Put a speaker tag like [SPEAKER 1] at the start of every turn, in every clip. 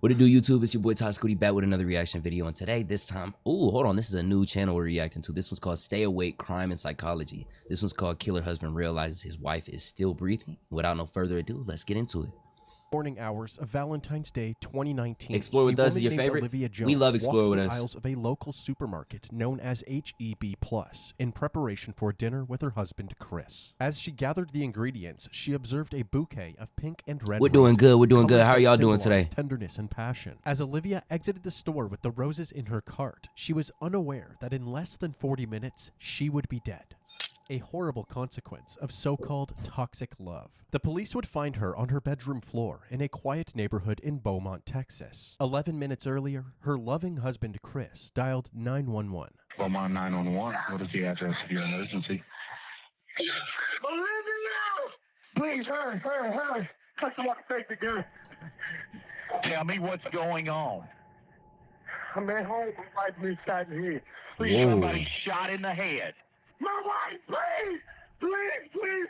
[SPEAKER 1] What it do, YouTube? It's your boy Todd Scooty back with another reaction video. And today, this time, hold on, this is a new channel we're reacting to. This one's called Stay Awake, Crime and Psychology. This one's called Killer Husband Realizes His Wife is Still Breathing. Without no further ado, let's get into it.
[SPEAKER 2] Morning hours of Valentine's Day 2019.
[SPEAKER 1] Explore with Us is your favorite?
[SPEAKER 2] Olivia Jones
[SPEAKER 1] We love Explore with
[SPEAKER 2] walked the
[SPEAKER 1] Us.
[SPEAKER 2] aisles of a local supermarket known as HEB Plus in preparation for dinner with her husband Chris. As she gathered the ingredients, she observed a bouquet of pink and red
[SPEAKER 1] We're doing
[SPEAKER 2] roses,
[SPEAKER 1] good. We're doing good.
[SPEAKER 2] colors
[SPEAKER 1] How are
[SPEAKER 2] that
[SPEAKER 1] y'all doing
[SPEAKER 2] symbolize
[SPEAKER 1] today?
[SPEAKER 2] Tenderness and passion. As Olivia exited the store with the roses in her cart, she was unaware that in less than 40 minutes, she would be dead. A horrible consequence of so-called toxic love. The police would find her on her bedroom floor in a quiet neighborhood in Beaumont, Texas. 11 minutes earlier, her loving husband Chris dialed 911.
[SPEAKER 3] Beaumont 911, what is the address of your emergency?
[SPEAKER 4] Olivia! Please, hurry. Customer take the gun.
[SPEAKER 3] Tell me what's going on.
[SPEAKER 4] I'm at home. My wife been shot in the head. Please,
[SPEAKER 1] Whoa.
[SPEAKER 3] Somebody shot in the head.
[SPEAKER 4] my wife, please.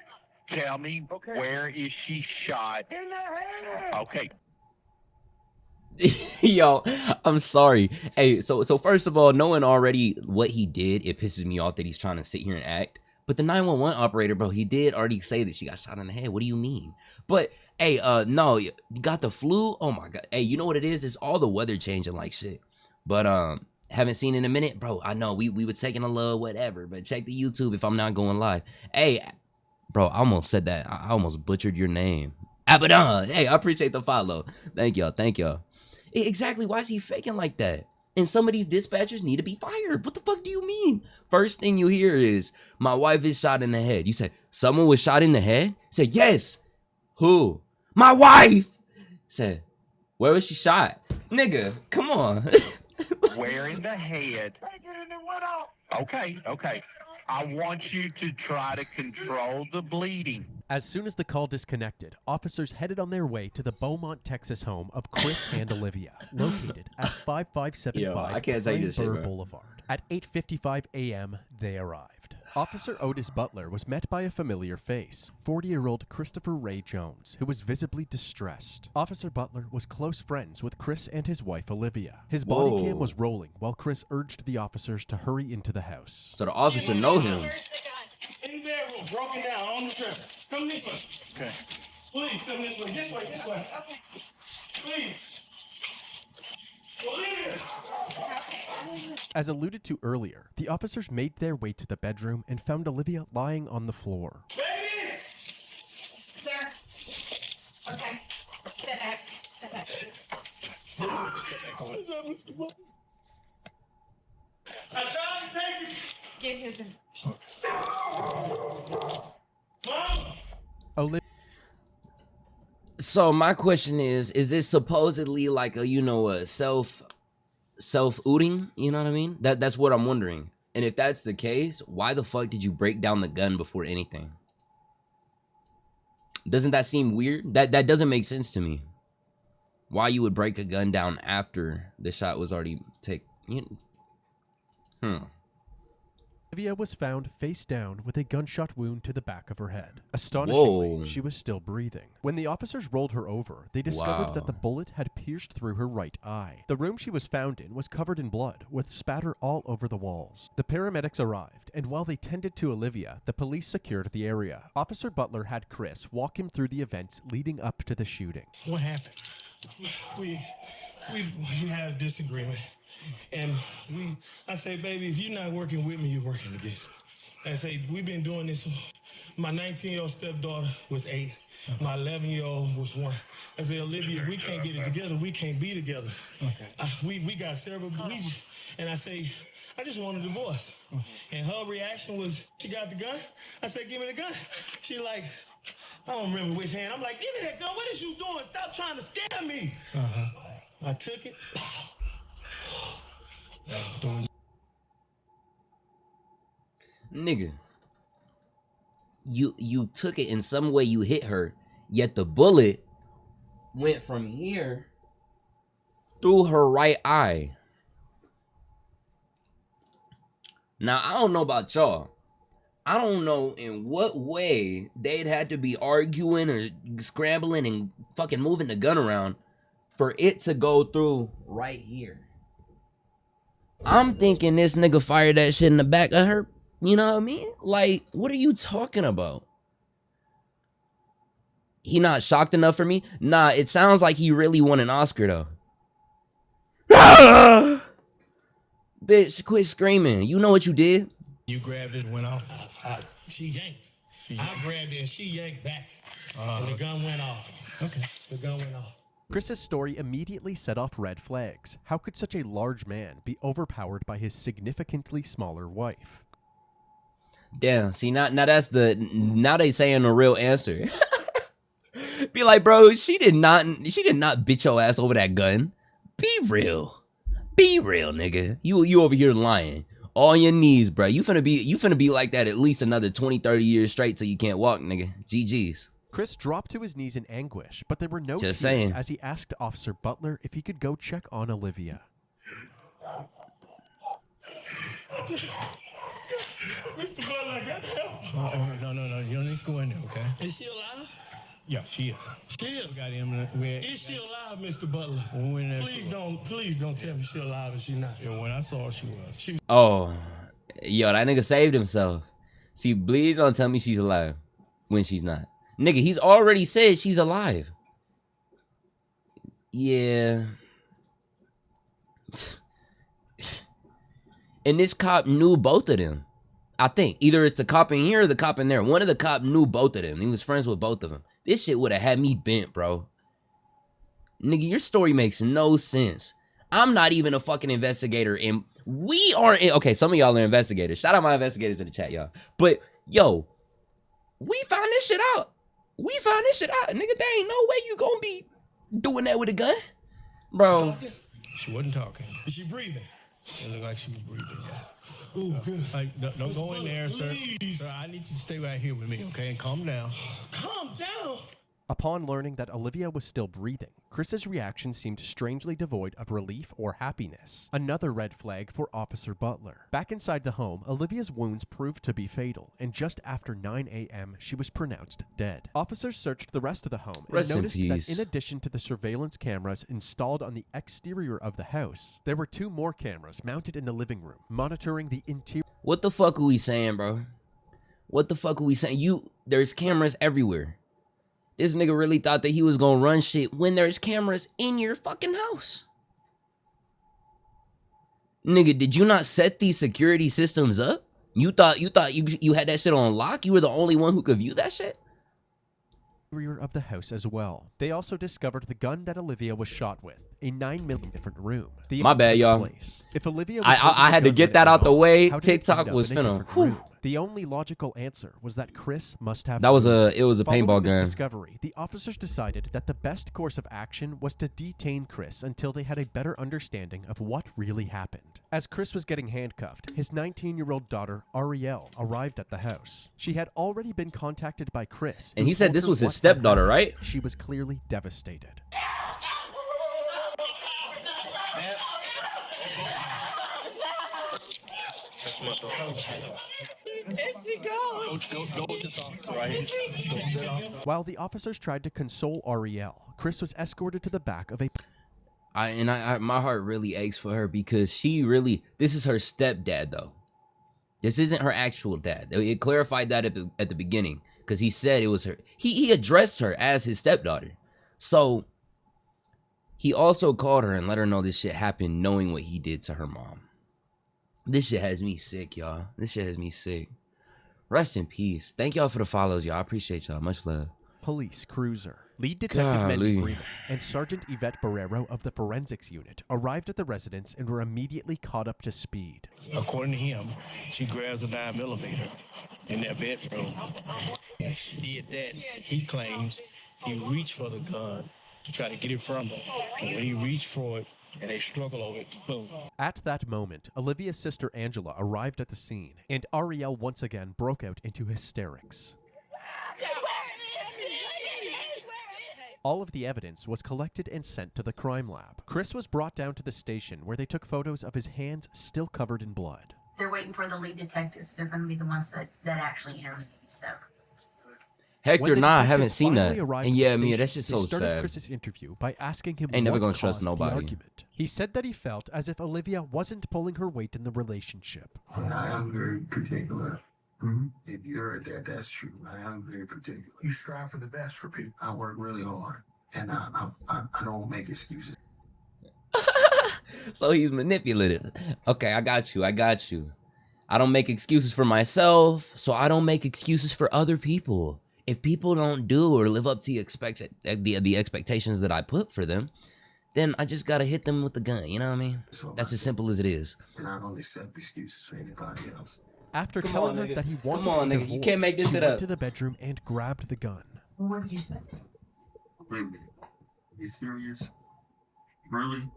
[SPEAKER 3] Tell me,
[SPEAKER 4] Okay.
[SPEAKER 3] where is she shot?
[SPEAKER 4] In the head.
[SPEAKER 3] Okay,
[SPEAKER 1] Yo, I'm sorry. Hey, so first of all, knowing already what he did, it pisses me off that he's trying to sit here and act. But the 911 operator, bro, he did already say that she got shot in the head. What do you mean? But hey, no, you got the flu? Oh my god. Hey, you know what it is? It's all the weather changing like shit. But haven't seen in a minute, bro. I know we were taking a little whatever, but check the YouTube if I'm not going live. Hey, bro, I almost said that. I almost butchered your name. Abaddon. Hey, I appreciate the follow. Thank y'all. Exactly. Why is he faking like that? And some of these dispatchers need to be fired. What the fuck do you mean? First thing you hear is, my wife is shot in the head. You say, someone was shot in the head? Say, yes. Who? My wife. Say, where was she shot? Nigga, come on.
[SPEAKER 3] where in the head?
[SPEAKER 4] Take it and it went off.
[SPEAKER 3] Okay. I want you to try to control the bleeding.
[SPEAKER 2] As soon as the call disconnected, officers headed on their way to the Beaumont, Texas home of Chris and Olivia, located at 5575
[SPEAKER 1] Yo, I can't tell you this shit,
[SPEAKER 2] Burr
[SPEAKER 1] bro.
[SPEAKER 2] Boulevard. At 8:55 a.m., they arrived. Officer Otis Butler was met by a familiar face, 40-year-old Christopher Ray Jones, who was visibly distressed. Officer Butler was close friends with Chris and his wife Olivia. His body
[SPEAKER 1] Whoa.
[SPEAKER 2] cam was rolling while Chris urged the officers to hurry into the house.
[SPEAKER 1] So the officer know him.
[SPEAKER 4] In the bedroom, broken down on the dresser. Come this way.
[SPEAKER 3] Okay.
[SPEAKER 4] Please, come this way. This way. Okay. Please. Olivia!
[SPEAKER 2] As alluded to earlier, the officers made their way to the bedroom and found Olivia lying on the floor.
[SPEAKER 4] Baby!
[SPEAKER 5] Sir. Okay. Step back.
[SPEAKER 4] What's up, Mr. Butler? I tried to take it.
[SPEAKER 5] Get his.
[SPEAKER 4] Mom!
[SPEAKER 2] Olivia
[SPEAKER 1] So my question is this supposedly like a self-ooting? You know what I mean? That's what I'm wondering. And if that's the case, why the fuck did you break down the gun before anything? Doesn't that seem weird? That doesn't make sense to me. Why you would break a gun down after the shot was already taken?
[SPEAKER 2] was found face down with a gunshot wound to the back of her head. Astonishingly,
[SPEAKER 1] Whoa.
[SPEAKER 2] she was still breathing. When the officers rolled her over, they discovered that the
[SPEAKER 1] Wow.
[SPEAKER 2] bullet had pierced through her right eye. The room she was found in was covered in blood, with spatter all over the walls. The paramedics arrived, and while they tended to Olivia, the police secured the area. Officer Butler had Chris walk him through the events leading up to the shooting.
[SPEAKER 6] What happened? We had a disagreement, and I say, baby, if you're not working with me, you're working against me. I say, we've been doing this. My 19-year-old stepdaughter was 8. My 11-year-old was 1. I say, Olivia, we can't get it together. We can't be together. We got several. And I say, I just want a divorce. And her reaction was, she got the gun. I said, give me the gun. She like, I don't remember which hand. I'm like, give me that gun. What is you doing? Stop trying to scare me. I took it.
[SPEAKER 1] Nigga, you took it in some way, you hit her, yet the bullet went from here through her right eye. Now, I don't know about y'all. I don't know in what way they'd had to be arguing or scrambling and fucking moving the gun around for it to go through right here. I'm thinking this nigga fired that shit in the back of her. You know what I mean? Like, what are you talking about? He not shocked enough for me? Nah, it sounds like he really won an Oscar though. Bitch, quit screaming. You know what you did?
[SPEAKER 6] You grabbed it and went off. She yanked. I grabbed it and she yanked back. And the gun went off. Okay. The gun went off.
[SPEAKER 2] Chris's story immediately set off red flags. How could such a large man be overpowered by his significantly smaller wife?
[SPEAKER 1] Damn, see, now that's now they saying the real answer. Be like, bro, she did not bitch your ass over that gun. Be real, nigga. You over here lying on your knees, bro. You finna be like that at least another 20-30 years straight till you can't walk, nigga. GG's.
[SPEAKER 2] Chris dropped to his knees in anguish, but there were no tears
[SPEAKER 1] Just saying.
[SPEAKER 2] as he asked Officer Butler if he could go check on Olivia.
[SPEAKER 6] Mr. Butler, I got help.
[SPEAKER 7] No. You don't need to go in there, okay?
[SPEAKER 6] Is she alive?
[SPEAKER 7] Yeah, she is.
[SPEAKER 6] She is.
[SPEAKER 7] We got him.
[SPEAKER 6] Is she alive, Mr. Butler?
[SPEAKER 7] When we went in there,
[SPEAKER 6] Please don't tell me she's alive and she's not.
[SPEAKER 7] Yeah, when I saw her, she was.
[SPEAKER 1] Oh, yo, that nigga saved himself. See, please don't tell me she's alive when she's not. Nigga, he's already said she's alive. Yeah. And this cop knew both of them. I think either it's the cop in here or the cop in there. One of the cop knew both of them. He was friends with both of them. This shit would have had me bent, bro. Nigga, your story makes no sense. I'm not even a fucking investigator, and we aren't. Okay, some of y'all are investigators. Shout out my investigators in the chat, y'all. But yo, we found this shit out. Nigga, there ain't no way you gonna be doing that with a gun, bro.
[SPEAKER 6] Talking?
[SPEAKER 7] She wasn't talking.
[SPEAKER 6] Is she breathing?
[SPEAKER 7] It looked like she was breathing.
[SPEAKER 6] Ooh, good.
[SPEAKER 7] Like, don't go in there, sir.
[SPEAKER 6] Please.
[SPEAKER 7] Sir, I need you to stay right here with me, okay? And calm down.
[SPEAKER 6] Calm down.
[SPEAKER 2] Upon learning that Olivia was still breathing, Chris's reaction seemed strangely devoid of relief or happiness. Another red flag for Officer Butler. Back inside the home, Olivia's wounds proved to be fatal, and just after 9 a.m., she was pronounced dead. Officers searched the rest of the home and
[SPEAKER 1] Rest in
[SPEAKER 2] noticed that
[SPEAKER 1] peace.
[SPEAKER 2] in addition to the surveillance cameras installed on the exterior of the house, there were 2 more cameras mounted in the living room, monitoring the interior.
[SPEAKER 1] What the fuck are we saying, bro? What the fuck are we saying? There's cameras everywhere. This nigga really thought that he was gonna run shit when there's cameras in your fucking house. Nigga, did you not set these security systems up? You thought you had that shit on lock? You were the only one who could view that shit?
[SPEAKER 2] Of the house as well. They also discovered the gun that Olivia was shot with, a 9mm different room.
[SPEAKER 1] My bad, y'all.
[SPEAKER 2] If Olivia was
[SPEAKER 1] I had to get that out the way. TikTok was finna. Whew.
[SPEAKER 2] The only logical answer was that Chris must have.
[SPEAKER 1] It was a
[SPEAKER 2] Following
[SPEAKER 1] paintball
[SPEAKER 2] this
[SPEAKER 1] gun.
[SPEAKER 2] discovery, the officers decided that the best course of action was to detain Chris until they had a better understanding of what really happened. As Chris was getting handcuffed, his 19-year-old daughter, Ariel, arrived at the house. She had already been contacted by Chris.
[SPEAKER 1] And
[SPEAKER 2] who
[SPEAKER 1] he said
[SPEAKER 2] told
[SPEAKER 1] this
[SPEAKER 2] her
[SPEAKER 1] was his
[SPEAKER 2] what had
[SPEAKER 1] stepdaughter,
[SPEAKER 2] happened.
[SPEAKER 1] right?
[SPEAKER 2] She was clearly devastated. While the officers tried to console Ariel, Chris was escorted to the back of a.
[SPEAKER 1] My heart really aches for her because this is her stepdad though. This isn't her actual dad. It clarified that at the beginning because he said it was her. He addressed her as his stepdaughter. So he also called her and let her know this shit happened knowing what he did to her mom. This shit has me sick, y'all. This shit has me sick. Rest in peace. Thank y'all for the follows, y'all. I appreciate y'all. Much love.
[SPEAKER 2] Police cruiser. Lead Detective Mandy
[SPEAKER 1] Golly.
[SPEAKER 2] Freeman and Sergeant Yvette Barrero of the Forensics Unit arrived at the residence and were immediately caught up to speed.
[SPEAKER 7] According to him, she grabs a 9mm in their bedroom. And she did that. He claims he reached for the gun to try to get it from her. And when he reached for it, and they struggle over it, boom.
[SPEAKER 2] At that moment, Olivia's sister Angela arrived at the scene, and Ariel once again broke out into hysterics. All of the evidence was collected and sent to the crime lab. Chris was brought down to the station where they took photos of his hands still covered in blood.
[SPEAKER 5] They're waiting for the lead detectives. They're going to be the ones that actually interview you. So
[SPEAKER 1] Hector,
[SPEAKER 2] When the
[SPEAKER 1] nah, I haven't
[SPEAKER 2] detectives
[SPEAKER 1] seen that.
[SPEAKER 2] finally arrived
[SPEAKER 1] And
[SPEAKER 2] at
[SPEAKER 1] yeah,
[SPEAKER 2] the
[SPEAKER 1] Mia,
[SPEAKER 2] station,
[SPEAKER 1] that's just
[SPEAKER 2] they
[SPEAKER 1] so
[SPEAKER 2] started
[SPEAKER 1] sad.
[SPEAKER 2] Chris's interview by asking him
[SPEAKER 1] Ain't never
[SPEAKER 2] what
[SPEAKER 1] gonna trust
[SPEAKER 2] caused
[SPEAKER 1] nobody.
[SPEAKER 2] the argument. He said that he felt as if Olivia wasn't pulling her weight in the relationship.
[SPEAKER 8] I am very particular. If you heard that, that's true. I am very particular. You strive for the best for people. I work really hard, and I don't make excuses.
[SPEAKER 1] So he's manipulative. Okay, I got you. I got you. I don't make excuses for myself, so I don't make excuses for other people. If people don't do or live up to the expectations that I put for them, then I just gotta hit them with the gun. You know what I mean? That's as simple as it is.
[SPEAKER 8] And I don't accept excuses for anybody else.
[SPEAKER 2] After
[SPEAKER 1] Come
[SPEAKER 2] telling
[SPEAKER 1] on,
[SPEAKER 2] her
[SPEAKER 1] nigga.
[SPEAKER 2] that he
[SPEAKER 1] Come
[SPEAKER 2] wanted
[SPEAKER 1] on,
[SPEAKER 2] a
[SPEAKER 1] nigga.
[SPEAKER 2] divorce,
[SPEAKER 1] You can't make this
[SPEAKER 2] she
[SPEAKER 1] shit
[SPEAKER 2] went
[SPEAKER 1] up.
[SPEAKER 2] to the bedroom and grabbed the gun.
[SPEAKER 5] What did you say?
[SPEAKER 8] Really? You serious? Really?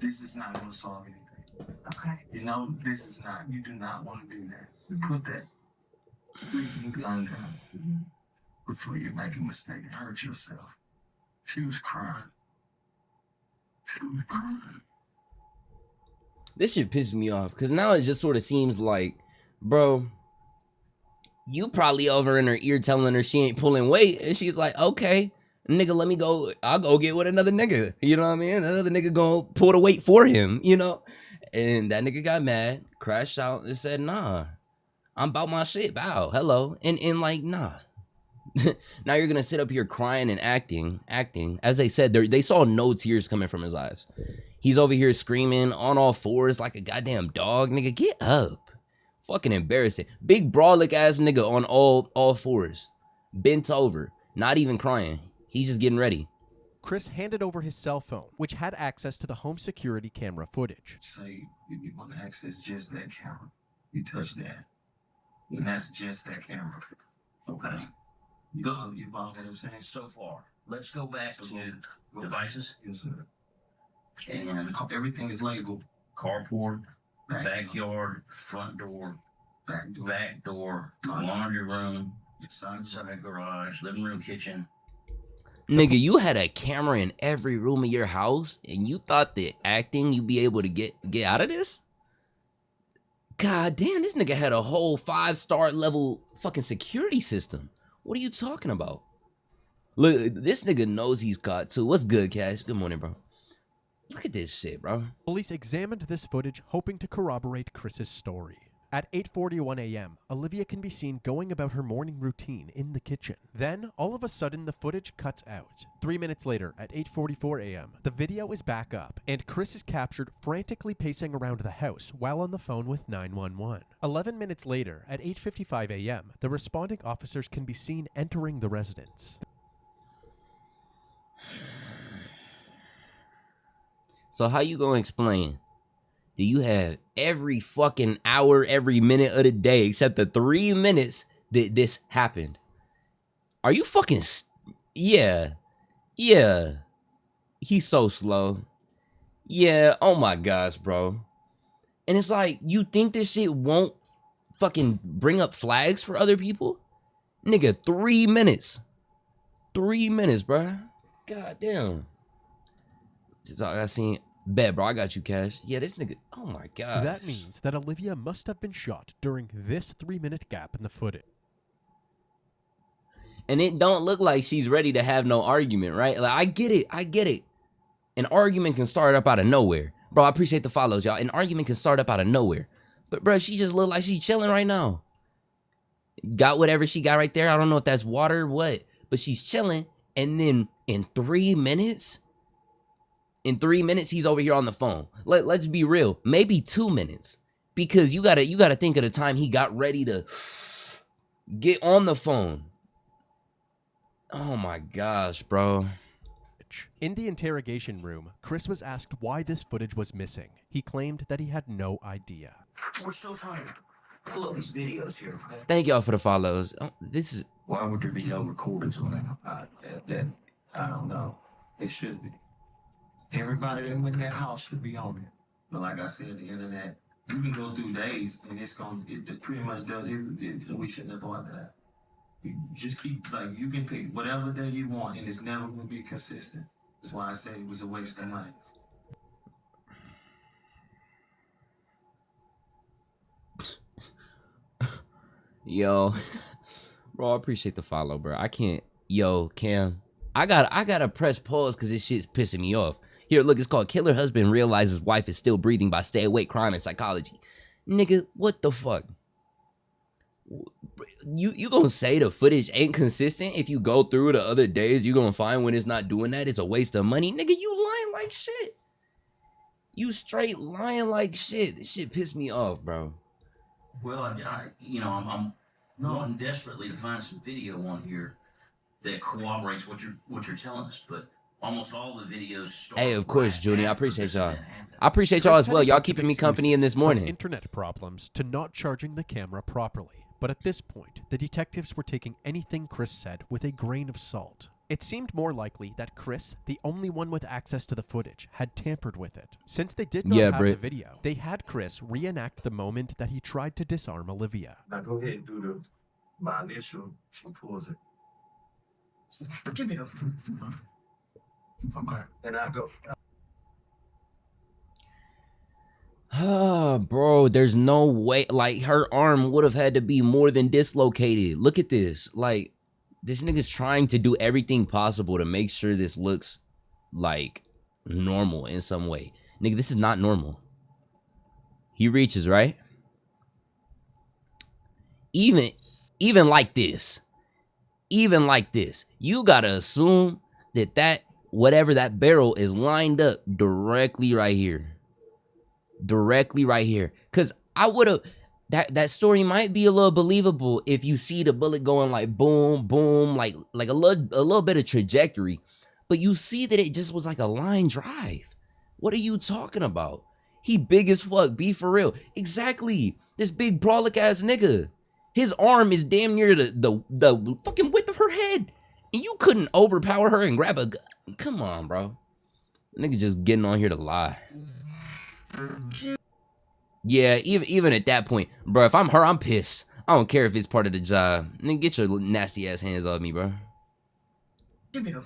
[SPEAKER 8] This is not going to solve anything.
[SPEAKER 5] Okay.
[SPEAKER 8] You know, this is not. You do not want to do that. You put that freaking gun down before you make a mistake and hurt yourself. She was crying. She was crying.
[SPEAKER 1] This shit pisses me off because now it just sort of seems like, bro, you probably over in her ear telling her she ain't pulling weight, and she's like, okay, nigga, let me go. I'll go get with another nigga. You know what I mean? Another nigga gonna pull the weight for him, you know? And that nigga got mad, crashed out, and said, nah, I'm about my shit. Bow, hello. And like, nah. Now you're gonna sit up here crying and acting. As they said, they saw no tears coming from his eyes. He's over here screaming on all fours like a goddamn dog. Nigga, get up. Fucking embarrassing. Big brolic ass nigga on all fours. Bent over. Not even crying. He's just getting ready.
[SPEAKER 2] Chris handed over his cell phone, which had access to the home security camera footage.
[SPEAKER 8] Say you want to access just that camera. You touch that. And that's just that camera. Okay. You follow what I'm saying?
[SPEAKER 9] So far, let's go back
[SPEAKER 8] So,
[SPEAKER 9] to devices.
[SPEAKER 8] Yes, sir. And everything is labeled.
[SPEAKER 9] Carport,
[SPEAKER 8] Backyard,
[SPEAKER 9] front door,
[SPEAKER 8] back door,
[SPEAKER 9] laundry room,
[SPEAKER 8] inside
[SPEAKER 9] side garage, living room, kitchen.
[SPEAKER 1] Nigga, you had a camera in every room of your house, and you thought that acting you'd be able to get out of this? God damn, this nigga had a whole 5-star level fucking security system. What are you talking about? Look, this nigga knows he's caught too. What's good, Cash? Good morning, bro. Look at this shit, bro.
[SPEAKER 2] Police examined this footage, hoping to corroborate Chris's story. At 8:41 a.m., Olivia can be seen going about her morning routine in the kitchen. Then, all of a sudden, the footage cuts out. 3 minutes later, at 8:44 a.m., the video is back up, and Chris is captured frantically pacing around the house while on the phone with 911. 11 minutes later, at 8:55 a.m., the responding officers can be seen entering the residence.
[SPEAKER 1] So how you gonna explain? Do you have every fucking hour, every minute of the day, except the 3 minutes that this happened? Are you fucking... Yeah. He's so slow. Yeah, oh my gosh, bro. And it's like, you think this shit won't fucking bring up flags for other people? Nigga, 3 minutes. 3 minutes, bro. God damn. I seen... Bet, bro, I got you, Cash. Yeah, this nigga... Oh my god.
[SPEAKER 2] That means that Olivia must have been shot during this 3-minute gap in the footage.
[SPEAKER 1] And it don't look like she's ready to have no argument, right? Like, I get it. An argument can start up out of nowhere. Bro, I appreciate the follows, y'all. An argument can start up out of nowhere. But, bro, she just look like she's chilling right now. Got whatever she got right there. I don't know if that's water or what. But she's chilling. And then in 3 minutes... In 3 minutes, he's over here on the phone. Let's be real. Maybe 2 minutes. Because you gotta think of the time he got ready to get on the phone. Oh my gosh, bro.
[SPEAKER 2] In the interrogation room, Chris was asked why this footage was missing. He claimed that he had no idea.
[SPEAKER 9] We're still trying to pull up these videos here.
[SPEAKER 1] Thank y'all for the follows. Oh, this is...
[SPEAKER 9] Why would there be no recordings on that?
[SPEAKER 8] I don't know. It should be. Everybody that went in that house should be on it. But like I said, the internet, you can go through days and it pretty much does it. We shouldn't have bought that. You just keep, like, you can pick whatever day you want and it's never going to be consistent. That's why I say it was a waste of money.
[SPEAKER 1] Yo. Bro, I appreciate the follow, bro. I can't. Yo, Cam, I gotta press pause because this shit's pissing me off. Here, look, it's called Killer Husband Realizes Wife is Still Breathing by Stay Awake Crime and Psychology. Nigga, what the fuck? You gonna say the footage ain't consistent? If you go through the other days, you gonna find when it's not doing that, it's a waste of money? Nigga, you lying like shit. You straight lying like shit. This shit pissed me off, bro.
[SPEAKER 9] Well, I'm wanting desperately to find some video on here that corroborates what you're telling us, but almost all the videos start.
[SPEAKER 1] Hey, of course,
[SPEAKER 9] right
[SPEAKER 1] Junie. I
[SPEAKER 9] after
[SPEAKER 1] appreciate
[SPEAKER 9] this
[SPEAKER 1] y'all.
[SPEAKER 9] event happened.
[SPEAKER 1] I appreciate y'all
[SPEAKER 2] Chris
[SPEAKER 1] as well.
[SPEAKER 2] had a
[SPEAKER 1] Y'all
[SPEAKER 2] bunch of
[SPEAKER 1] keeping me company in
[SPEAKER 2] excuses,
[SPEAKER 1] this morning.
[SPEAKER 2] from internet problems to not charging the camera properly. But at this point, the detectives were taking anything Chris said with a grain of salt. It seemed more likely that Chris, the only one with access to the footage, had tampered with it. Since they did not
[SPEAKER 1] Yeah,
[SPEAKER 2] have the
[SPEAKER 1] Britt.
[SPEAKER 2] video, they had Chris reenact the moment that he tried to disarm Olivia.
[SPEAKER 8] Now go ahead and do my initial. She pulls it. Give me the. Okay. And I go.
[SPEAKER 1] Ah, bro, there's no way. Like, her arm would have had to be more than dislocated. Look at this. Like, this nigga's trying to do everything possible to make sure this looks like normal in some way. Nigga, this is not normal. He reaches, right? Even like this. Even like this. You gotta assume that whatever that barrel is lined up directly right here. Directly right here. Cause I would have that story might be a little believable if you see the bullet going like boom, boom, like a little bit of trajectory. But you see that it just was like a line drive. What are you talking about? He big as fuck, be for real. Exactly. This big brolic ass nigga. His arm is damn near the fucking width of her head. And you couldn't overpower her and grab a gun. Come on, bro. Nigga just getting on here to lie. Yeah, even at that point, bro, if I'm her, I'm pissed. I don't care if it's part of the job. Nigga, get your nasty ass hands off me, bro.
[SPEAKER 8] Give me the.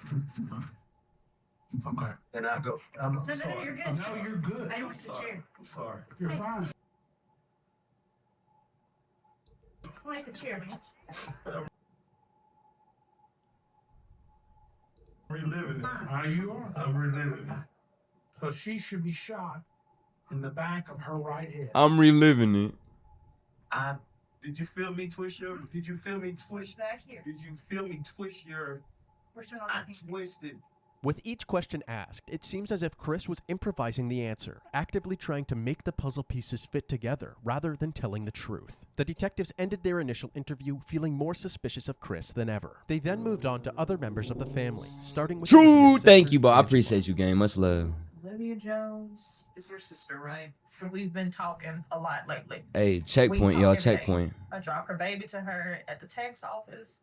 [SPEAKER 8] Okay. And I go. I'm sorry.
[SPEAKER 5] You're good.
[SPEAKER 8] No, you're good.
[SPEAKER 5] I don't
[SPEAKER 8] I'm
[SPEAKER 5] sit
[SPEAKER 8] sorry.
[SPEAKER 5] here.
[SPEAKER 8] I'm sorry. You're fine.
[SPEAKER 5] Like the chair, man.
[SPEAKER 8] Reliving it. How you are? I'm reliving it.
[SPEAKER 10] So she should be shot in the back of her right head.
[SPEAKER 1] I'm reliving it.
[SPEAKER 8] Did you feel me twist your? Did you feel me twist?
[SPEAKER 5] Back here.
[SPEAKER 8] Did you feel me twist your?
[SPEAKER 5] Where's your
[SPEAKER 8] I twisted.
[SPEAKER 2] With each question asked, it seems as if Chris was improvising the answer, actively trying to make the puzzle pieces fit together rather than telling the truth. The detectives ended their initial interview feeling more suspicious of Chris than ever. They then moved on to other members of the family, starting with
[SPEAKER 1] True.
[SPEAKER 2] Olivia's
[SPEAKER 1] Thank
[SPEAKER 2] sister,
[SPEAKER 1] you, bro. I
[SPEAKER 2] Angela.
[SPEAKER 1] appreciate you, gang. Much love.
[SPEAKER 11] Olivia Jones is your sister, right? We've been talking a lot lately.
[SPEAKER 1] Hey, checkpoint,
[SPEAKER 11] talk
[SPEAKER 1] y'all.
[SPEAKER 11] every day.
[SPEAKER 1] Checkpoint.
[SPEAKER 11] I drop her baby to her at the tax office.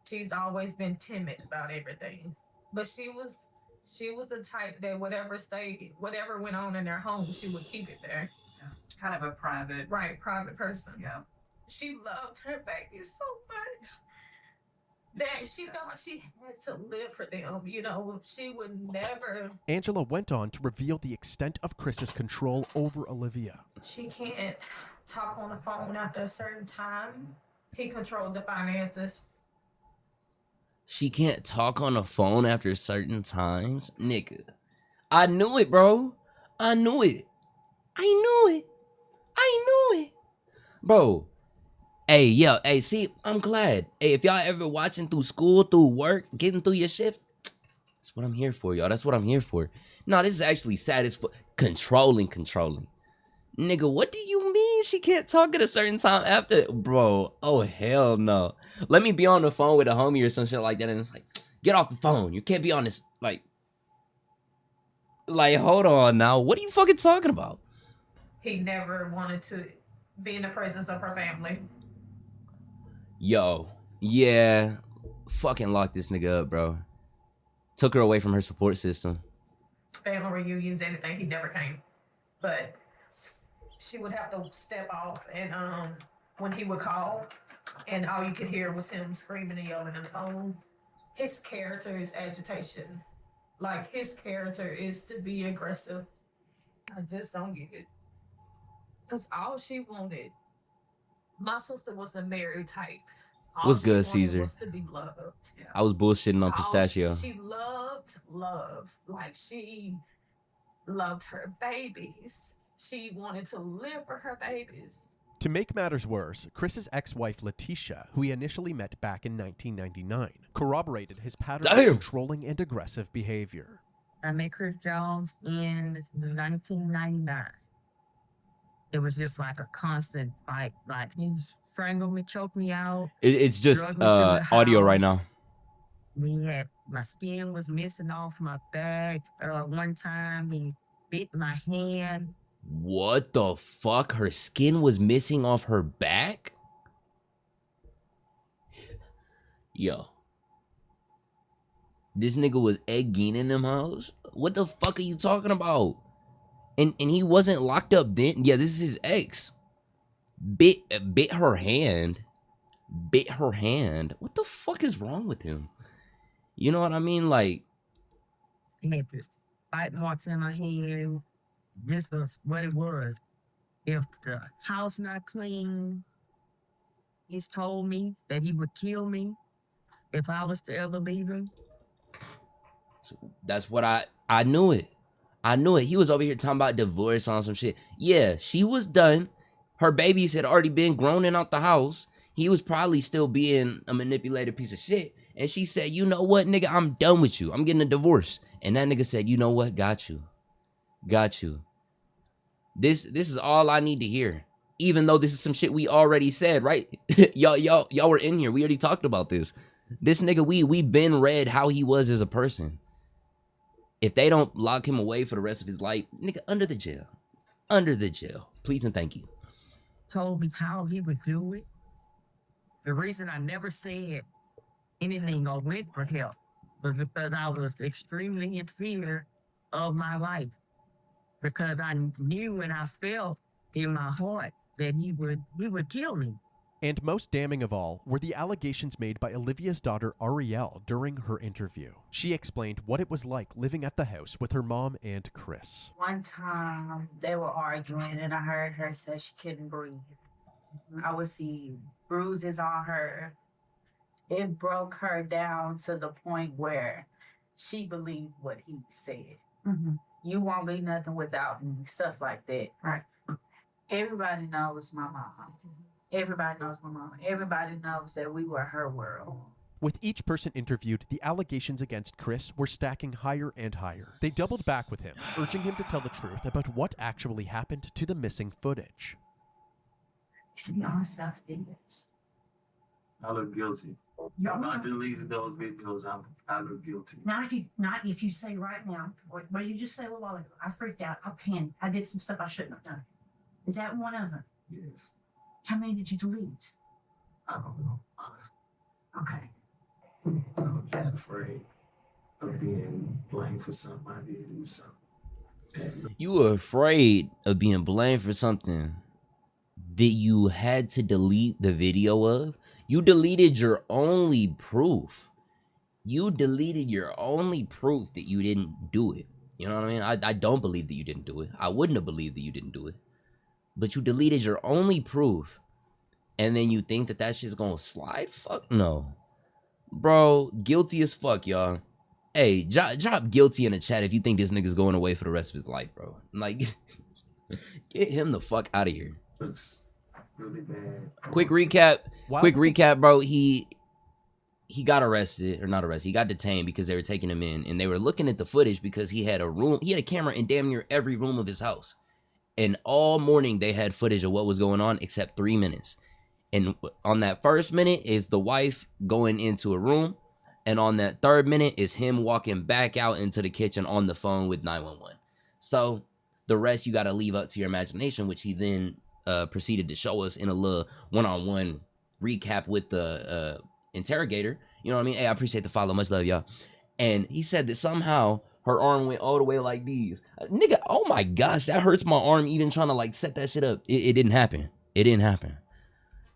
[SPEAKER 11] She's always been timid about everything, but she was the type that whatever went on in their home, she would keep it there.
[SPEAKER 12] Yeah. Kind of a private
[SPEAKER 11] person.
[SPEAKER 12] Yeah.
[SPEAKER 11] She loved her baby so much that she thought she had to live for them. You know, she would never.
[SPEAKER 2] Angela went on to reveal the extent of Chris's control over Olivia.
[SPEAKER 11] She can't talk on the phone after a certain time. He controlled the finances.
[SPEAKER 1] She can't talk on the phone after certain times? Nigga. I knew it, bro. I knew it. Bro. Hey, yo. Hey, see, I'm glad. Hey, if y'all ever watching through school, through work, getting through your shift, that's what I'm here for, y'all. That's what I'm here for. No, this is actually sad as fuck. Controlling. Nigga, what do you mean she can't talk at a certain time after? Bro, oh, hell no. Let me be on the phone with a homie or some shit like that, and it's like, get off the phone. You can't be on this, like, hold on now. What are you fucking talking about?
[SPEAKER 11] He never wanted to be in the presence of her family.
[SPEAKER 1] Yo, yeah. Fucking lock this nigga up, bro. Took her away from her support system.
[SPEAKER 11] Family reunions, anything, he never came. But she would have to step off, and when he would call, and all you could hear was him screaming and yelling on the phone. His character is agitation. Like, his character is to be aggressive. I just don't get it. Because all she wanted, my sister was a married type. All
[SPEAKER 1] What's
[SPEAKER 11] she
[SPEAKER 1] good,
[SPEAKER 11] wanted
[SPEAKER 1] Caesar?
[SPEAKER 11] was to be loved.
[SPEAKER 1] I was bullshitting on
[SPEAKER 11] All
[SPEAKER 1] Pistachio.
[SPEAKER 11] she loved love. Like she loved her babies. She wanted to live for her babies.
[SPEAKER 2] To make matters worse, Chris's ex-wife Letitia, who he initially met back in 1999, corroborated his pattern of controlling and aggressive behavior.
[SPEAKER 13] I met Chris Jones in 1999. It was just like a constant fight. Like he strangled me, choked me out.
[SPEAKER 1] It's just
[SPEAKER 13] drugged me through the
[SPEAKER 1] audio right now.
[SPEAKER 13] house. My skin was missing off my back. One time he bit my hand.
[SPEAKER 1] What the fuck? Her skin was missing off her back? Yo. This nigga was egging in them hoes? What the fuck are you talking about? And he wasn't locked up then? Yeah, this is his ex. Bit her hand. Bit her hand. What the fuck is wrong with him? You know what I mean? Like,
[SPEAKER 13] He had this bite marks in my hand. This was what it was. If the house not clean, he's told me that he would kill me if I was to ever leave him.
[SPEAKER 1] so that's what I knew it. I knew it. He was over here talking about divorce on some shit. Yeah, she was done. Her babies had already been grown and out the house. He was probably still being a manipulated piece of shit. And she said, you know what, nigga, I'm done with you. I'm getting a divorce. And that nigga said, you know what, got you. Got you. This is all I need to hear. Even though this is some shit we already said, right? y'all were in here. We already talked about this. This nigga, we been read how he was as a person. If they don't lock him away for the rest of his life, nigga, under the jail. Under the jail. Please and thank you.
[SPEAKER 13] Told me how he would do it. The reason I never said anything or went for help was because I was extremely in fear of my life. Because I knew and I felt in my heart that he would kill me.
[SPEAKER 2] And most damning of all were the allegations made by Olivia's daughter Ariel during her interview. She explained what it was like living at the house with her mom and Chris.
[SPEAKER 5] One time they were arguing and I heard her say she couldn't breathe. I would see bruises on her. It broke her down to the point where she believed what he said.
[SPEAKER 13] Mm-hmm.
[SPEAKER 5] You won't be nothing without me, stuff like that.
[SPEAKER 13] Right.
[SPEAKER 5] Everybody knows my mom. Everybody knows my mom. Everybody knows that we were her world.
[SPEAKER 2] With each person interviewed, the allegations against Chris were stacking higher and higher. They doubled back with him, urging him to tell the truth about what actually happened to the missing footage.
[SPEAKER 5] To be honest, I videos.
[SPEAKER 8] I look guilty.
[SPEAKER 5] No,
[SPEAKER 8] I'm not deleting those videos. I look guilty.
[SPEAKER 5] Not if you say right now, what you just said a while ago. I freaked out. I panicked. I did some stuff I shouldn't have done. Is that one of them?
[SPEAKER 8] Yes.
[SPEAKER 5] How many did you delete?
[SPEAKER 8] I don't know.
[SPEAKER 5] Okay.
[SPEAKER 8] I'm just afraid of being blamed for something I did do something.
[SPEAKER 1] You were afraid of being blamed for something that you had to delete the video of? You deleted your only proof. You deleted your only proof that you didn't do it. You know what I mean? I don't believe that you didn't do it. I wouldn't have believed that you didn't do it. But you deleted your only proof. And then you think that that shit's gonna slide? Fuck no. Bro, guilty as fuck, y'all. Hey, drop guilty in the chat if you think this nigga's going away for the rest of his life, bro. Like, get him the fuck out of here.
[SPEAKER 8] Looks really bad.
[SPEAKER 1] Quick recap, bro. He got arrested, or not arrested. He got detained because they were taking him in, and they were looking at the footage because he had a camera in damn near every room of his house. And all morning they had footage of what was going on except 3 minutes. And on that first minute is the wife going into a room, and on that third minute is him walking back out into the kitchen on the phone with 911. So the rest you got to leave up to your imagination, which he then proceeded to show us in a little one-on-one recap with the interrogator. You know what I mean? Hey, I appreciate the follow. Much love, y'all. And he said that somehow her arm went all the way like these. Nigga, oh my gosh, that hurts my arm even trying to like set that shit up. It didn't happen. It didn't happen.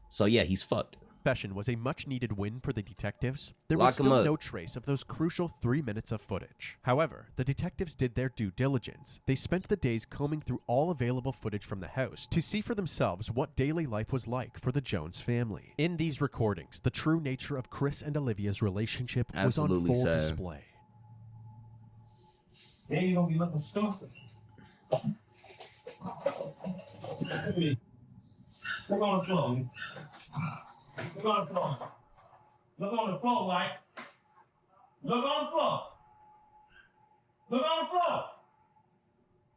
[SPEAKER 1] So yeah, he's fucked.
[SPEAKER 2] confession was a much-needed win for the detectives, there
[SPEAKER 1] Lock
[SPEAKER 2] was
[SPEAKER 1] 'em
[SPEAKER 2] still
[SPEAKER 1] up.
[SPEAKER 2] no trace of those crucial 3 minutes of footage. However, the detectives did their due diligence. They spent the days combing through all available footage from the house to see for themselves what daily life was like for the Jones family. In these recordings, the true nature of Chris and Olivia's relationship was on
[SPEAKER 1] Absolutely
[SPEAKER 2] full
[SPEAKER 1] sad.
[SPEAKER 2] display.
[SPEAKER 6] Then you gonna be looking stupid. Look on the floor. Look on the floor. Look on the floor, Mike. Look on the floor. Look on the floor.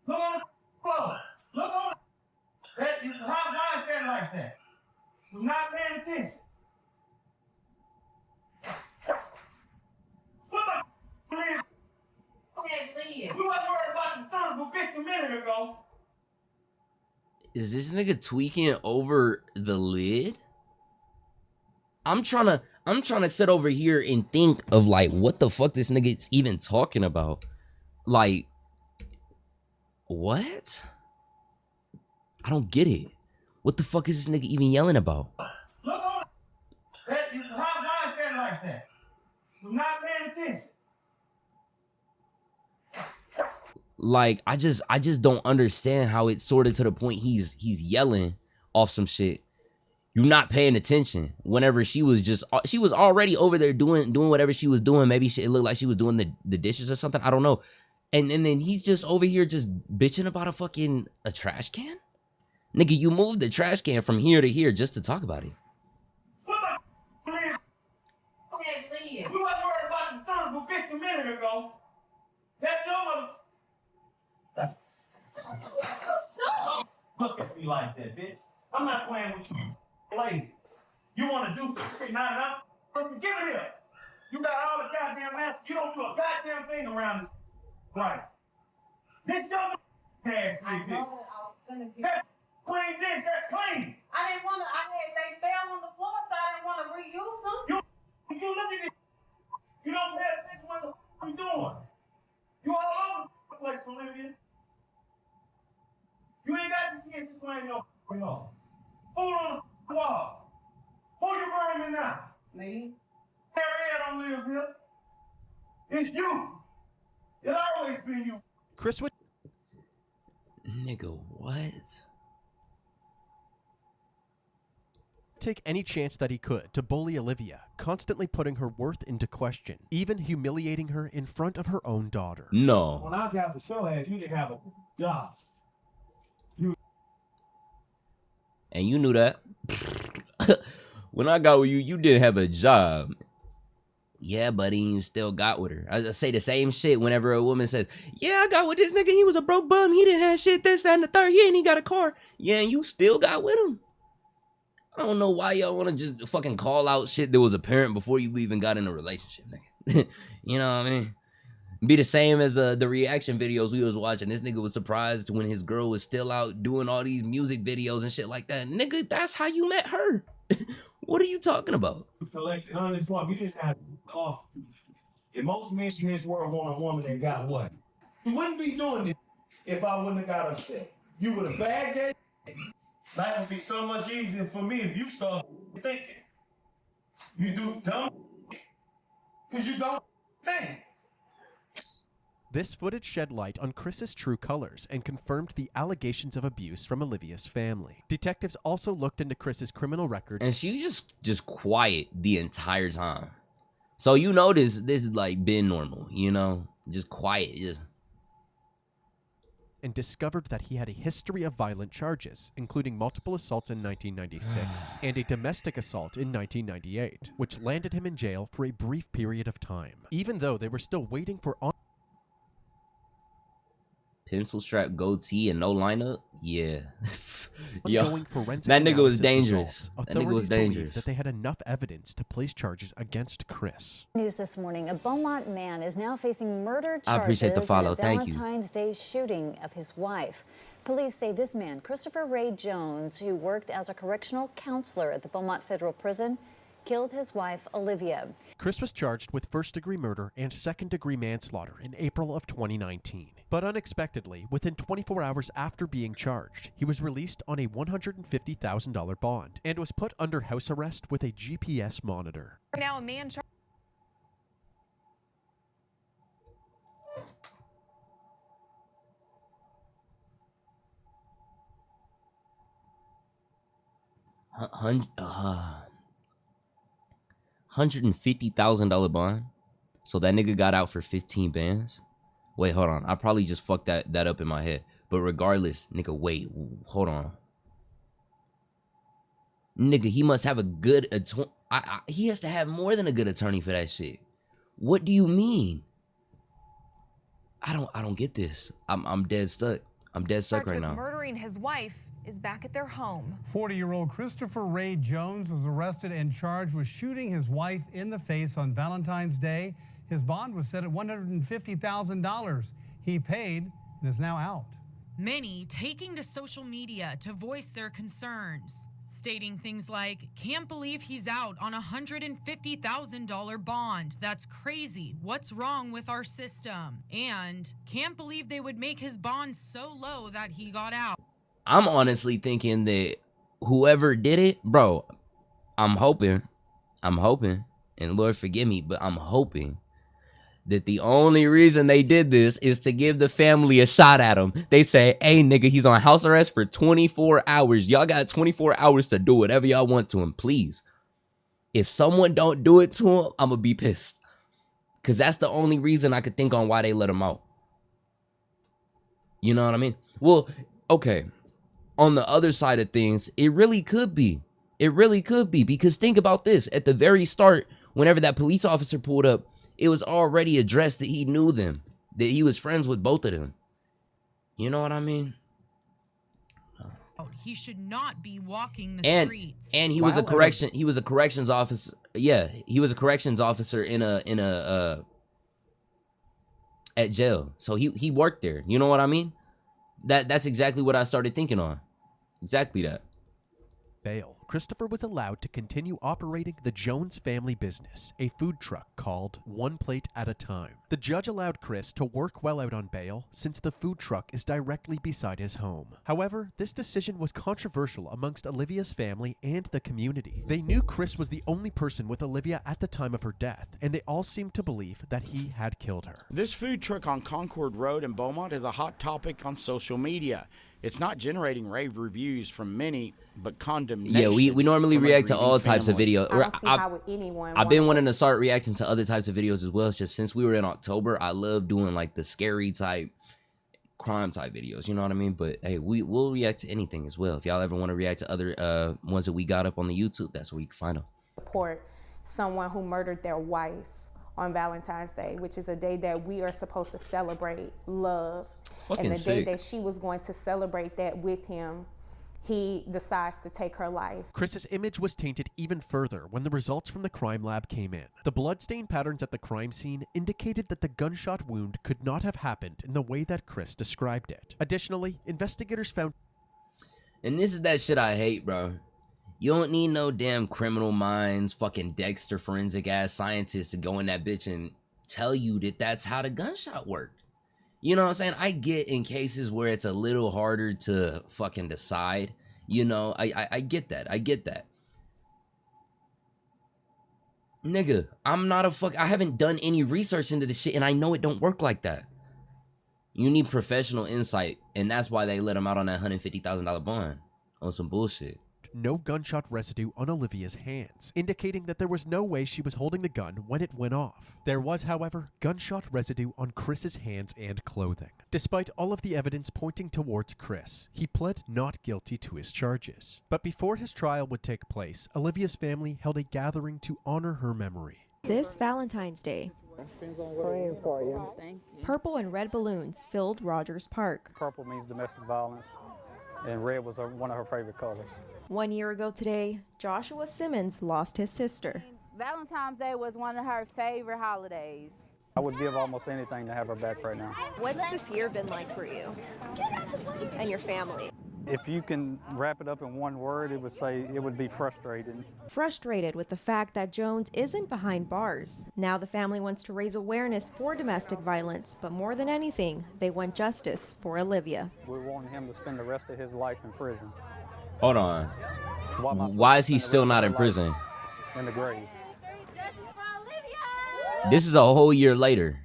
[SPEAKER 6] Look on the floor. Look on that. Why is that like that? You're not paying attention. What the man?
[SPEAKER 5] Okay, please.
[SPEAKER 6] We wasn't worried about the son of a bitch a minute ago.
[SPEAKER 1] Is this nigga tweaking over the lid? I'm trying to sit over here and think of like what the fuck this nigga is even talking about. Like, what? I don't get it. What the fuck is this nigga even yelling about?
[SPEAKER 6] Look on that. Why is that like that? You're not paying attention.
[SPEAKER 1] Like, I just don't understand how it's sorted to the point he's yelling off some shit. You're not paying attention. Whenever she was already over there doing whatever she was doing. Maybe it looked like she was doing the dishes or something. I don't know. And then he's just over here just bitching about a trash can. Nigga, you moved the trash can from here to here just to talk about it.
[SPEAKER 6] What the man?
[SPEAKER 5] Okay, please.
[SPEAKER 6] We wasn't worried about the son of a bitch a minute ago. That's your mother. Look at me like that, bitch. I'm not playing with you. Lazy. You want to do some shit, not enough? Give it here. You got all the goddamn answers. You don't do a goddamn thing around this. Right. This your ass, bitch. That's clean dish. That's clean.
[SPEAKER 11] I didn't want to. They fell on the floor, so I didn't want to reuse them.
[SPEAKER 6] You look at it. You don't pay attention what the fuck you doing. You all over the place, Olivia. You ain't got the chance to claim your f***ing off. Food on the wall. Who you burning now?
[SPEAKER 5] Me?
[SPEAKER 6] Harriet don't live here. It's you. It's always been you.
[SPEAKER 2] Chris would
[SPEAKER 1] Nigga, what?
[SPEAKER 2] take any chance that he could to bully Olivia, constantly putting her worth into question, even humiliating her in front of her own daughter.
[SPEAKER 1] No.
[SPEAKER 6] When I got the show ass, you didn't have a job.
[SPEAKER 1] And you knew that. When I got with you, you didn't have a job. Yeah, buddy, you still got with her. I say the same shit whenever a woman says, yeah, I got with this nigga. He was a broke bum. He didn't have shit, this, that, and the third. He ain't even got a car. Yeah, and you still got with him. I don't know why y'all want to just fucking call out shit that was apparent before you even got in a relationship, nigga. You know what I mean? Be the same as the reaction videos we was watching. This nigga was surprised when his girl was still out doing all these music videos and shit like that. Nigga, that's how you met her. What are you talking about?
[SPEAKER 6] Collected unemployment. You just had off. And most men in this world want a woman that got what? You wouldn't be doing this if I wouldn't have got upset. You would have bagged that. Life would be so much easier for me if you start thinking. You do dumb because you don't think.
[SPEAKER 2] This footage shed light on Chris's true colors and confirmed the allegations of abuse from Olivia's family. Detectives also looked into Chris's criminal records,
[SPEAKER 1] And she was just quiet the entire time. So you know this is like been normal, you know? Just quiet, just...
[SPEAKER 2] and discovered that he had a history of violent charges, including multiple assaults in 1996 and a domestic assault in 1998, which landed him in jail for a brief period of time. Even though they were still waiting for
[SPEAKER 1] Pencil strap goatee and no lineup? Yeah.
[SPEAKER 2] ongoing forensic
[SPEAKER 1] that nigga was
[SPEAKER 2] analysis
[SPEAKER 1] dangerous.
[SPEAKER 2] results,
[SPEAKER 1] That nigga was
[SPEAKER 2] authorities believe
[SPEAKER 1] dangerous.
[SPEAKER 2] that they had enough evidence to place charges against Chris.
[SPEAKER 14] News this morning, a Beaumont man is now facing murder charges
[SPEAKER 1] I appreciate the follow.
[SPEAKER 14] in a
[SPEAKER 1] Thank you.
[SPEAKER 14] Valentine's Day shooting of his wife. Police say this man, Christopher Ray Jones, who worked as a correctional counselor at the Beaumont Federal Prison, killed his wife, Olivia.
[SPEAKER 2] Chris was charged with first-degree murder and second-degree manslaughter in April of 2019. But unexpectedly, within 24 hours after being charged, he was released on a $150,000 bond and was put under house arrest with a GPS monitor.
[SPEAKER 15] Now a man charged.
[SPEAKER 1] $150,000 bond. So that nigga got out for 15 bands. Wait, hold on. I probably just fucked that up in my head. But regardless, nigga, wait, hold on. Nigga, he must have a good attorney. He has to have more than a good attorney for that shit. What do you mean? I don't get this. I'm dead stuck. I'm dead stuck right now.
[SPEAKER 15] Murdering his wife is back at their home.
[SPEAKER 16] 40-year-old Christopher Ray Jones was arrested and charged with shooting his wife in the face on Valentine's Day. His bond was set at $150,000. He paid and is now out.
[SPEAKER 15] Many taking to social media to voice their concerns, stating things like, "Can't believe he's out on a $150,000 bond. That's crazy. What's wrong with our system?" And, "Can't believe they would make his bond so low that he got out."
[SPEAKER 1] I'm honestly thinking that whoever did it, bro, I'm hoping, and Lord forgive me, but I'm hoping that the only reason they did this is to give the family a shot at him. They say, "Hey, nigga, he's on house arrest for 24 hours. Y'all got 24 hours to do whatever y'all want to him, please." If someone don't do it to him, I'm going to be pissed. Because that's the only reason I could think on why they let him out. You know what I mean? Well, okay. On the other side of things, it really could be. It really could be. Because think about this. At the very start, whenever that police officer pulled up, it was already addressed that he knew them, that he was friends with both of them. You know what I mean?
[SPEAKER 15] He should not be walking the streets.
[SPEAKER 1] And he was a corrections officer. Yeah, he was a corrections officer at jail. So he worked there. You know what I mean? That's exactly what I started thinking on. Exactly that.
[SPEAKER 2] Bail. Christopher was allowed to continue operating the Jones family business, a food truck called One Plate at a Time. The judge allowed Chris to work well out on bail since the food truck is directly beside his home. However, this decision was controversial amongst Olivia's family and the community. They knew Chris was the only person with Olivia at the time of her death, and they all seemed to believe that he had killed her.
[SPEAKER 17] This food truck on Concord Road in Beaumont is a hot topic on social media. It's not generating rave reviews from many, but condemnation.
[SPEAKER 1] Yeah, we normally react to all types of videos.
[SPEAKER 18] I don't see how anyone
[SPEAKER 1] I've been wanting to start reacting to other types of videos as well. It's just since we were in October, I love doing like the scary type, crime type videos. You know what I mean? But hey, we'll react to anything as well. If y'all ever want to react to other ones that we got up on the YouTube, that's where you can find them.
[SPEAKER 18] Report someone who murdered their wife on Valentine's Day, which is a day that we are supposed to celebrate love. And the day that she was going to celebrate that with him, he decides to take her life.
[SPEAKER 2] Chris's image was tainted even further when the results from the crime lab came in. The bloodstain patterns at the crime scene indicated that the gunshot wound could not have happened in the way that Chris described it. Additionally, investigators found...
[SPEAKER 1] And this is that shit I hate, bro. You don't need no damn Criminal Minds, fucking Dexter forensic ass scientists to go in that bitch and tell you that that's how the gunshot worked. You know what I'm saying? I get in cases where it's a little harder to fucking decide. You know, I get that. I get that. Nigga, I haven't done any research into this shit, and I know it don't work like that. You need professional insight, and that's why they let him out on that $150,000 bond on some bullshit.
[SPEAKER 2] No gunshot residue on Olivia's hands, indicating that there was no way she was holding the gun when it went off. There was, however, gunshot residue on Chris's hands and clothing. Despite all of the evidence pointing towards Chris, he pled not guilty to his charges. But before his trial would take place, Olivia's family held a gathering to honor her memory.
[SPEAKER 19] This Valentine's Day,
[SPEAKER 20] Praying for you. Thank you.
[SPEAKER 19] purple and red balloons filled Rogers Park.
[SPEAKER 21] Purple means domestic violence, and red was one of her favorite colors.
[SPEAKER 19] 1 year ago today, Joshua Simmons lost his sister.
[SPEAKER 20] Valentine's Day was one of her favorite holidays.
[SPEAKER 21] I would give almost anything to have her back right now.
[SPEAKER 22] What's this year been like for you and your family?
[SPEAKER 21] If you can wrap it up in one word, it would be frustrating.
[SPEAKER 19] Frustrated with the fact that Jones isn't behind bars. Now the family wants to raise awareness for domestic violence, but more than anything, they want justice for Olivia.
[SPEAKER 21] We want him to spend the rest of his life in prison.
[SPEAKER 1] Hold on. Why is he still not in prison?
[SPEAKER 21] In the grave.
[SPEAKER 1] This is a whole year later.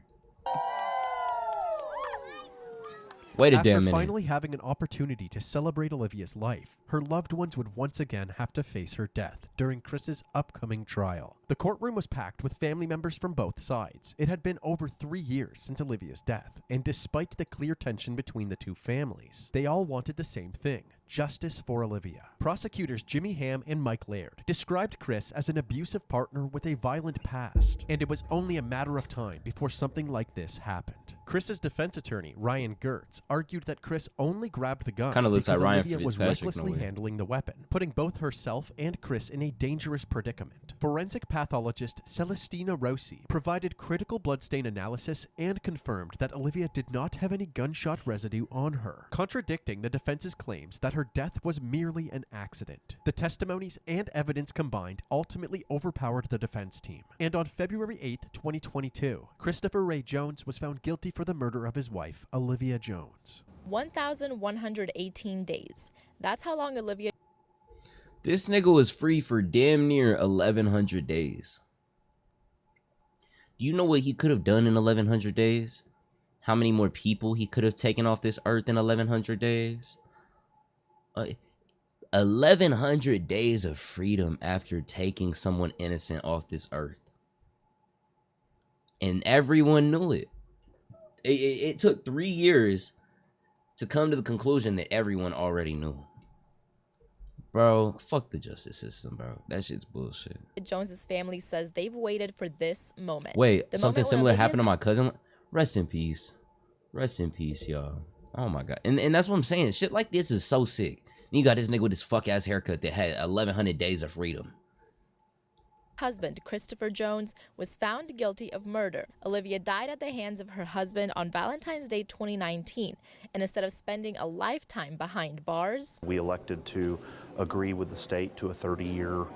[SPEAKER 1] Wait a damn minute.
[SPEAKER 2] After finally having an opportunity to celebrate Olivia's life, her loved ones would once again have to face her death during Chris's upcoming trial. The courtroom was packed with family members from both sides. It had been over 3 years since Olivia's death, and despite the clear tension between the two families, they all wanted the same thing: justice for Olivia. Prosecutors Jimmy Ham and Mike Laird described Chris as an abusive partner with a violent past, and it was only a matter of time before something like this happened. Chris's defense attorney, Ryan Gertz, argued that Chris only grabbed the gun
[SPEAKER 1] looks
[SPEAKER 2] because
[SPEAKER 1] like Ryan
[SPEAKER 2] Olivia was
[SPEAKER 1] Fitzpatrick,
[SPEAKER 2] recklessly
[SPEAKER 1] no way.
[SPEAKER 2] handling the weapon, putting both herself and Chris in a dangerous predicament. Forensic pathologist Celestina Rossi provided critical bloodstain analysis and confirmed that Olivia did not have any gunshot residue on her, contradicting the defense's claims that her death was merely an accident. The testimonies and evidence combined ultimately overpowered the defense team, and on February 8, 2022, Christopher Ray Jones was found guilty for the murder of his wife, Olivia Jones.
[SPEAKER 3] 1,118 days. That's how long Olivia...
[SPEAKER 1] This nigga was free for damn near 1,100 days. Do you know what he could have done in 1,100 days? How many more people he could have taken off this earth in 1,100 days? 1,100 days of freedom after taking someone innocent off this earth. And everyone knew it. It took 3 years to come to the conclusion that everyone already knew. Bro, fuck the justice system, bro. That shit's bullshit.
[SPEAKER 3] Jones's family says they've waited for this moment.
[SPEAKER 1] Wait,
[SPEAKER 3] The
[SPEAKER 1] something
[SPEAKER 3] moment when
[SPEAKER 1] similar happened to
[SPEAKER 3] Olivia's-
[SPEAKER 1] my cousin. Rest in peace. Rest in peace, y'all. Oh my god. And that's what I'm saying. Shit like this is so sick. And you got this nigga with this fuck ass haircut that had 1,100 days of freedom.
[SPEAKER 3] husband, Christopher Jones, was found guilty of murder. Olivia died at the hands of her husband on Valentine's Day 2019, and instead of spending a lifetime behind bars,
[SPEAKER 22] we elected to agree with the state to a 30-year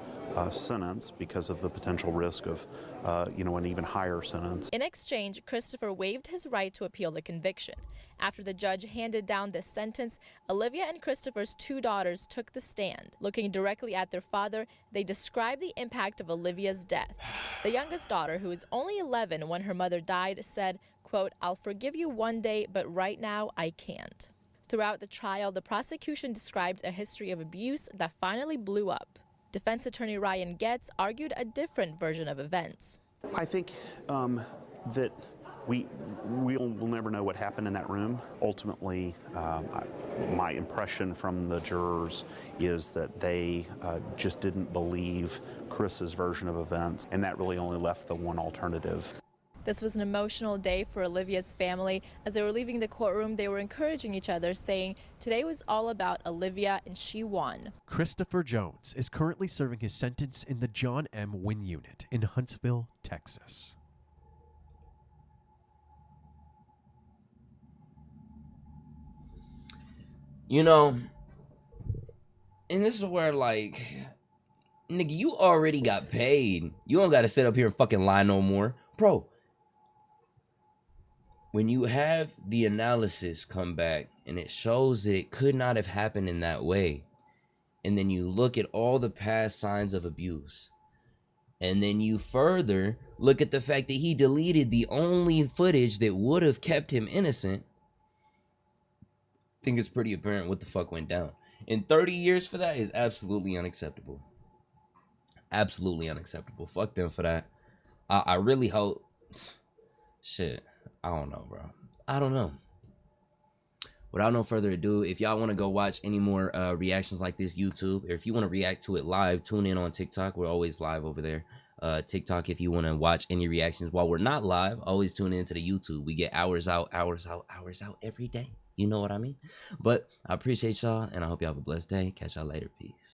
[SPEAKER 22] sentence because of the potential risk of, an even higher sentence.
[SPEAKER 3] In exchange, Christopher waived his right to appeal the conviction. After the judge handed down this sentence, Olivia and Christopher's two daughters took the stand. Looking directly at their father, they described the impact of Olivia's death. The youngest daughter, who was only 11 when her mother died, said, quote, "I'll forgive you one day, but right now I can't." Throughout the trial, the prosecution described a history of abuse that finally blew up. Defense attorney Ryan Getz argued a different version of events.
[SPEAKER 22] I think that we'll never know what happened in that room. Ultimately, my impression from the jurors is that they just didn't believe Chris's version of events, and that really only left the one alternative.
[SPEAKER 3] This was an emotional day for Olivia's family. As they were leaving the courtroom, they were encouraging each other, saying, "Today was all about Olivia, and she won."
[SPEAKER 2] Christopher Jones is currently serving his sentence in the John M. Wynn Unit in Huntsville, Texas.
[SPEAKER 1] You know, and this is where, like, nigga, you already got paid. You don't got to sit up here and fucking lie no more. Bro, when you have the analysis come back and it shows that it could not have happened in that way, and then you look at all the past signs of abuse, and then you further look at the fact that he deleted the only footage that would have kept him innocent, I think it's pretty apparent what the fuck went down. And 30 years for that is absolutely unacceptable. Absolutely unacceptable. Fuck them for that. I really hope... Shit. I don't know, bro. I don't know. Without no further ado, if y'all want to go watch any more reactions like this, YouTube, or if you want to react to it live, tune in on TikTok. We're always live over there. TikTok, if you want to watch any reactions while we're not live, always tune in to the YouTube. We get hours out every day. You know what I mean? But I appreciate y'all, and I hope y'all have a blessed day. Catch y'all later. Peace.